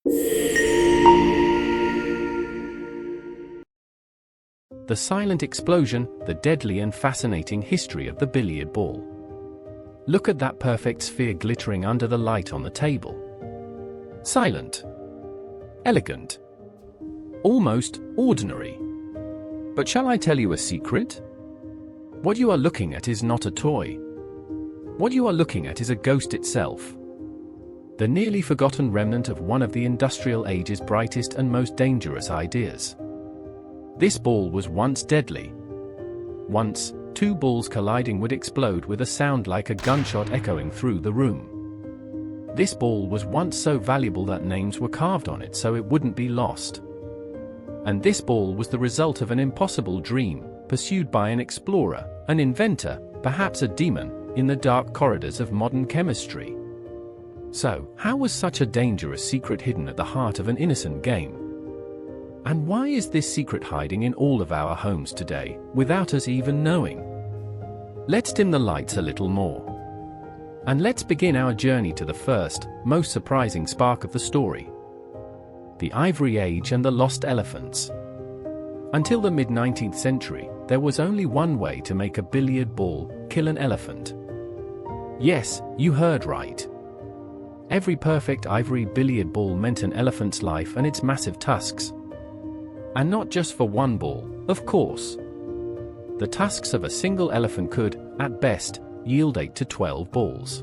The silent explosion, the deadly and fascinating history of the billiard ball. Look at that perfect sphere glittering under the light on the table. Silent. Elegant. Almost ordinary. But shall I tell you a secret? What you are looking at is not a toy. What you are looking at is a ghost itself. The nearly forgotten remnant of one of the industrial age's brightest and most dangerous ideas. This ball was once deadly. Once, two balls colliding would explode with a sound like a gunshot echoing through the room. This ball was once so valuable that names were carved on it so it wouldn't be lost. And this ball was the result of an impossible dream, pursued by an explorer, an inventor, perhaps a demon, in the dark corridors of modern chemistry. So, how was such a dangerous secret hidden at the heart of an innocent game? And why is this secret hiding in all of our homes today, without us even knowing? Let's dim the lights a little more. And let's begin our journey to the first, most surprising spark of the story. The Ivory Age and the lost elephants. Until the mid-19th century, there was only one way to make a billiard ball: kill an elephant. Yes, you heard right. Every perfect ivory billiard ball meant an elephant's life and its massive tusks. And not just for one ball, of course. The tusks of a single elephant could, at best, yield 8 to 12 balls.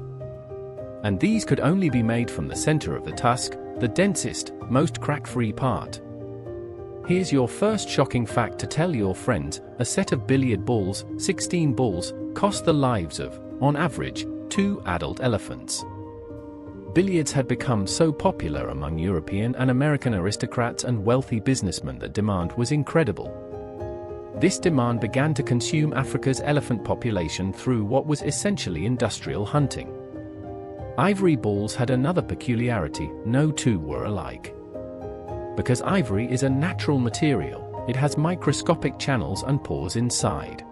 And these could only be made from the center of the tusk, the densest, most crack-free part. Here's your first shocking fact to tell your friends: a set of billiard balls, 16 balls, cost the lives of, on average, 2 adult elephants. Billiards had become so popular among European and American aristocrats and wealthy businessmen that demand was incredible. This demand began to consume Africa's elephant population through what was essentially industrial hunting. Ivory balls had another peculiarity: no two were alike. Because ivory is a natural material, it has microscopic channels and pores inside.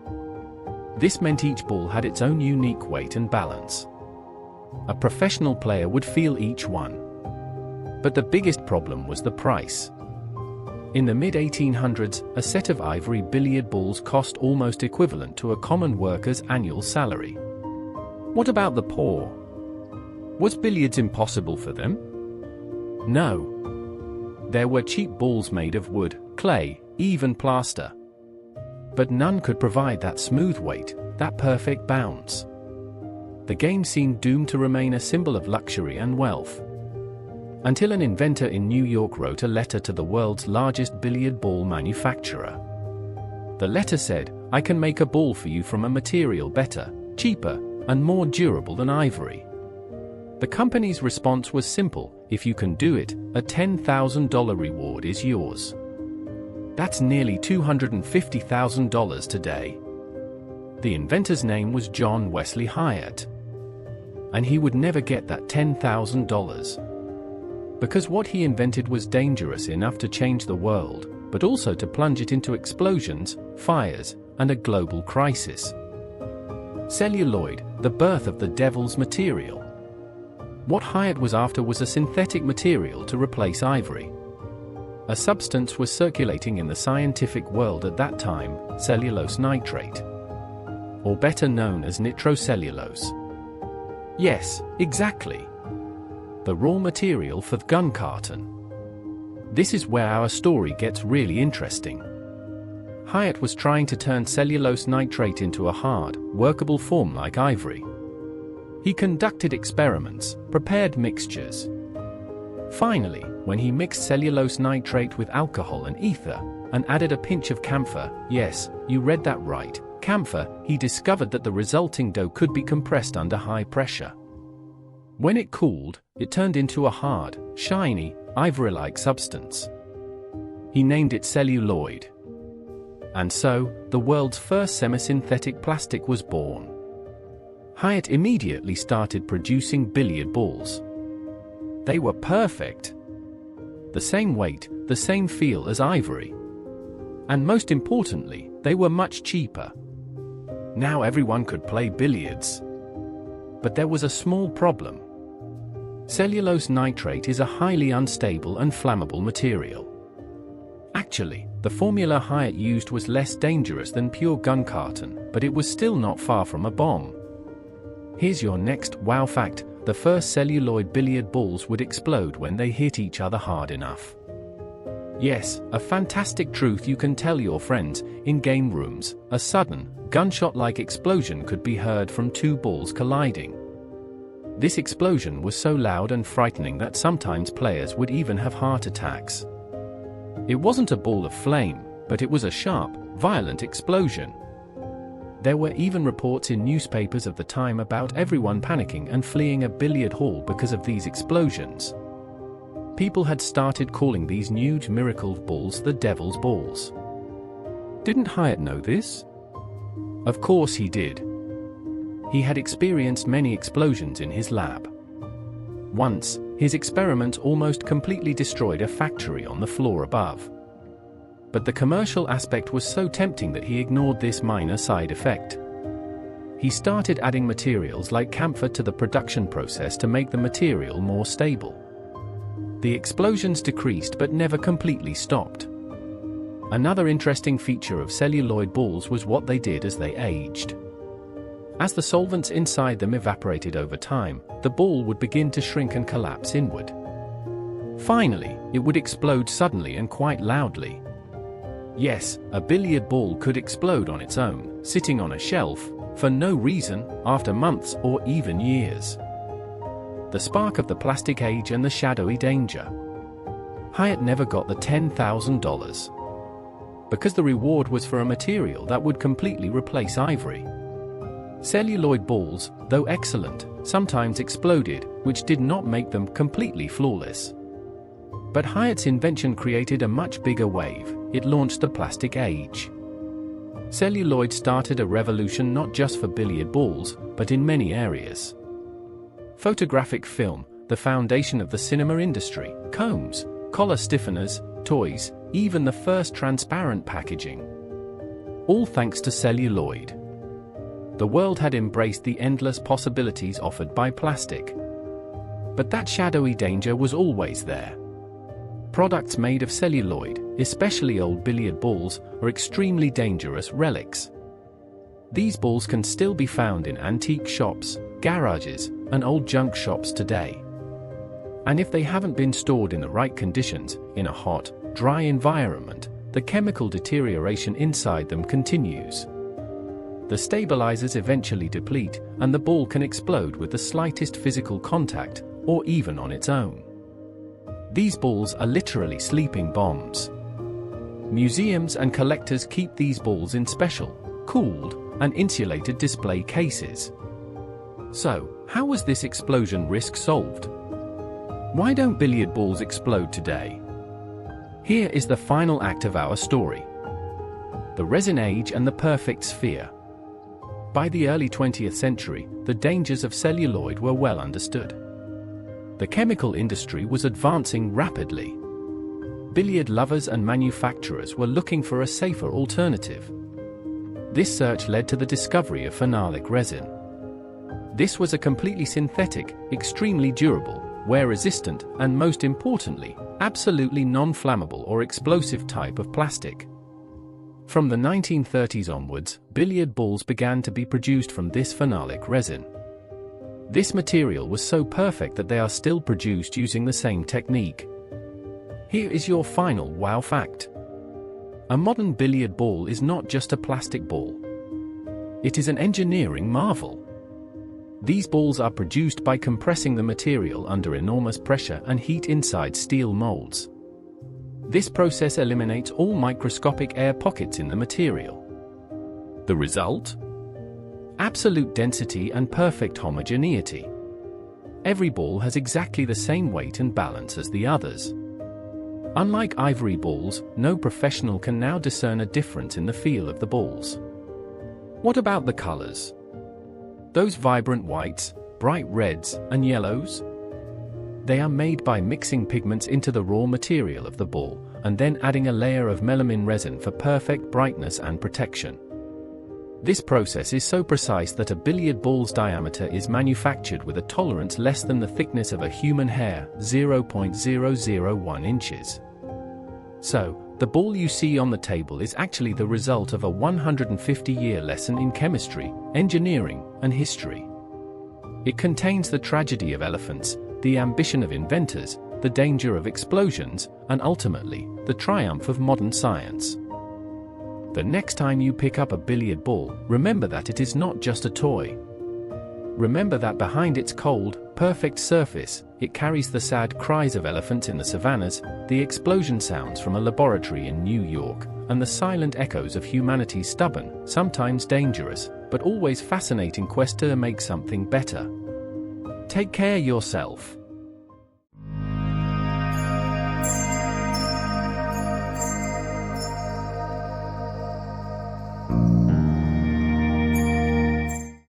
This meant each ball had its own unique weight and balance. A professional player would feel each one. But the biggest problem was the price. In the mid-1800s, a set of ivory billiard balls cost almost equivalent to a common worker's annual salary. What about the poor? Was billiards impossible for them? No. There were cheap balls made of wood, clay, even plaster. But none could provide that smooth weight, that perfect bounce. The game seemed doomed to remain a symbol of luxury and wealth. Until an inventor in New York wrote a letter to the world's largest billiard ball manufacturer. The letter said, "I can make a ball for you from a material better, cheaper, and more durable than ivory." The company's response was simple: if you can do it, a $10,000 reward is yours. That's nearly $250,000 today. The inventor's name was John Wesley Hyatt. And he would never get that $10,000. Because what he invented was dangerous enough to change the world, but also to plunge it into explosions, fires, and a global crisis. Celluloid, the birth of the devil's material. What Hyatt was after was a synthetic material to replace ivory. A substance was circulating in the scientific world at that time: cellulose nitrate. Or better known as nitrocellulose. Yes, exactly. The raw material for the gun carton. This is where our story gets really interesting. Hyatt was trying to turn cellulose nitrate into a hard, workable form like ivory. He conducted experiments, prepared mixtures. Finally, when he mixed cellulose nitrate with alcohol and ether, and added a pinch of camphor, yes, you read that right, camphor, he discovered that the resulting dough could be compressed under high pressure. When it cooled, it turned into a hard, shiny, ivory-like substance. He named it celluloid. And so, the world's first semi-synthetic plastic was born. Hyatt immediately started producing billiard balls. They were perfect. The same weight, the same feel as ivory. And most importantly, they were much cheaper. Now everyone could play billiards. But there was a small problem. Cellulose nitrate is a highly unstable and flammable material. Actually, the formula Hyatt used was less dangerous than pure gun carton, but it was still not far from a bomb. Here's your next wow fact: the first celluloid billiard balls would explode when they hit each other hard enough. Yes, a fantastic truth you can tell your friends. In game rooms, a sudden, gunshot-like explosion could be heard from two balls colliding. This explosion was so loud and frightening that sometimes players would even have heart attacks. It wasn't a ball of flame, but it was a sharp, violent explosion. There were even reports in newspapers of the time about everyone panicking and fleeing a billiard hall because of these explosions. People had started calling these huge miracle balls the devil's balls. Didn't Hyatt know this? Of course he did. He had experienced many explosions in his lab. Once, his experiment almost completely destroyed a factory on the floor above. But the commercial aspect was so tempting that he ignored this minor side effect. He started adding materials like camphor to the production process to make the material more stable. The explosions decreased but never completely stopped. Another interesting feature of celluloid balls was what they did as they aged. As the solvents inside them evaporated over time, the ball would begin to shrink and collapse inward. Finally, it would explode suddenly and quite loudly. Yes, a billiard ball could explode on its own, sitting on a shelf, for no reason, after months or even years. The spark of the plastic age and the shadowy danger. Hyatt never got the $10,000. Because the reward was for a material that would completely replace ivory. Celluloid balls, though excellent, sometimes exploded, which did not make them completely flawless. But Hyatt's invention created a much bigger wave. It launched the plastic age. Celluloid started a revolution not just for billiard balls, but in many areas. Photographic film, the foundation of the cinema industry, combs, collar stiffeners, toys, even the first transparent packaging. All thanks to celluloid. The world had embraced the endless possibilities offered by plastic. But that shadowy danger was always there. Products made of celluloid, especially old billiard balls, are extremely dangerous relics. These balls can still be found in antique shops, garages, and old junk shops today. And if they haven't been stored in the right conditions, in a hot, dry environment, the chemical deterioration inside them continues. The stabilizers eventually deplete, and the ball can explode with the slightest physical contact, or even on its own. These balls are literally sleeping bombs. Museums and collectors keep these balls in special, cooled, and insulated display cases. So, how was this explosion risk solved? Why don't billiard balls explode today? Here is the final act of our story. The resin age and the perfect sphere. By the early 20th century, the dangers of celluloid were well understood. The chemical industry was advancing rapidly. Billiard lovers and manufacturers were looking for a safer alternative. This search led to the discovery of phenolic resin. This was a completely synthetic, extremely durable, wear-resistant, and most importantly, absolutely non-flammable or explosive type of plastic. From the 1930s onwards, billiard balls began to be produced from this phenolic resin. This material was so perfect that they are still produced using the same technique. Here is your final wow fact. A modern billiard ball is not just a plastic ball. It is an engineering marvel. These balls are produced by compressing the material under enormous pressure and heat inside steel molds. This process eliminates all microscopic air pockets in the material. The result? Absolute density and perfect homogeneity. Every ball has exactly the same weight and balance as the others. Unlike ivory balls, no professional can now discern a difference in the feel of the balls. What about the colors? Those vibrant whites, bright reds, and yellows? They are made by mixing pigments into the raw material of the ball, and then adding a layer of melamine resin for perfect brightness and protection. This process is so precise that a billiard ball's diameter is manufactured with a tolerance less than the thickness of a human hair, 0.001 inches. So, the ball you see on the table is actually the result of a 150-year lesson in chemistry, engineering, and history. It contains the tragedy of elephants, the ambition of inventors, the danger of explosions, and ultimately, the triumph of modern science. The next time you pick up a billiard ball, remember that it is not just a toy. Remember that behind its cold, perfect surface, it carries the sad cries of elephants in the savannas, the explosion sounds from a laboratory in New York, and the silent echoes of humanity's stubborn, sometimes dangerous, but always fascinating quest to make something better. Take care yourself.